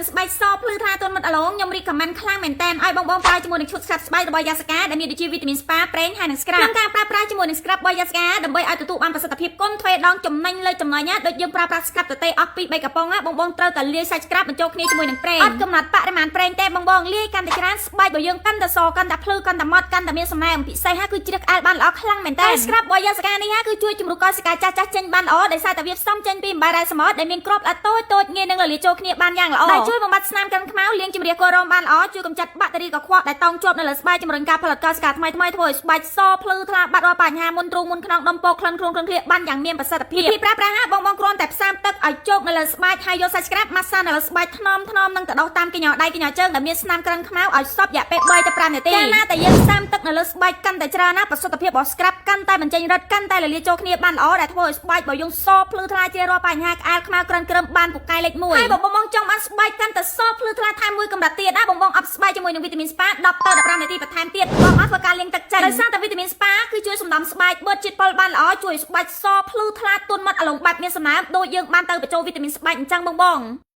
នឹងស្បែកសភ្លឺថ្លាទន់មុតអាឡងខ្ញុំរីកខមមិនខ្លាំងមែនតើឲ្យបងប្រើជាមួយនឹងឈុតស្កាត់ស្បែករបស់យ៉ាសកាដែលមានដូចជាវីតាមីនស្ប៉ាប្រេងហើយនិងស្ក្រាបក្នុងការប្រើប្រាស់ជាមួយនឹងស្ក្រាបរបស់យ៉ាសកាដើម្បីឲ្យទទួលបានប្រសិទ្ធភាពគុំទ្វេដងចំណេញលើចំណេញដូចយើងប្រើប្រាស់ស្ក្រាបទទេអស់ពី3កំប៉ុងបងត្រូវតែលាយសាច់ស្ក្រាបបញ្ចូលគ្នាជាមួយនឹងប្រេងអត់កំណត់បរិមាណប្រេងទេបងលាយកាន់តែច្រើនស្បែករបស់យើងកាន់តែសកាន់តែភ្លឺកាន់តែម៉ត់កាន់តែមានសំណើមពិសេសគឺជ្រឹកអែលបានល្អខ្លាំងមែនតើស្ក្រាបរបស់យ៉ាសកានេះគឺជួយជំរុញកោសិកាចាស់ចេញបានល្អដោយសារតែវាផ្សំចេញពីអំបិលរ៉ែសមុទ្រដែលមានគ្រាប់ល្អតូចងាយនឹងរលាយចូលគ្នាបានយ៉ាងល្អដែលជួយបំបត្តិស្នាមកាន់ខ្មៅលាងជម្រះកូរ៉ូមបានល្អជួយកម្ចាត់បាក់តេរីកខ្វក់ដែលតោងជាប់នៅលើស្បែកជំរុញការផលិតកោសិកាថ្មីធ្វើឲ្យស្បែកសភ្លឺថ្លាបាត់រាល់បញ្ហាមុនទ្រូងមុនខ្នងដុំពោកក្លិនគ្រឿងគ្លៀកបានយ៉ាងមានប្រសិទ្ធភាពពីប្រើប្រាស់បងគ្រាន់តែផ្សាំទឹកឲ្យជោគនៅលើស្បែកហើយយកសាច់ស្ក្រាបម៉ាស្សានៅលើស្បែកថ្នមនិងទៅដោះតាមកញ្ញោដៃកញ្ញោជើងដែលមានស្នាមក្រិនខ្មៅឲ្យសពរយៈពេល3ទៅ5នាទីកាលណាតែយើងផ្សាំទឹកនៅលើស្បែកកាន់តែច្រើនណាប្រសិទ្ធភាពរបស់ស្ក្រាបកាន់តែបញ្ចេញរឹតកាន់តែរលាយចូលគ្នាបានល្អដែលធ្វើឲ្យស្បែករបស់យើងសភ្លឺថ្លាជារាល់បញ្ហាក្អែលខ្មៅក្រិនក្រឹមបានពូកែលេខ1ហើយបងចង់បានស្បែកកាន់តែសភ្លឺថ្លាថែមមួយកម្រិតទៀតណាបងអប់ស្បែកជាមួយនឹងវីតាមីនស្ប៉ា10ទៅ15នាទីបន្ថែមទៀតបងអត់ធ្វើការលាងទឹកចេញដោយសារតែវីតាមីនស្ប៉ាគឺជួយសំដំស្បែកបឺតជាតិពុលបានល្អជួយស្បែកសភ្លឺថ្លាទន់មាត់អាឡុងបែបមានសំណើមដូចយើងបានទៅបញ្ចូលវីតាមីនស្បែកអញ្ចឹងបង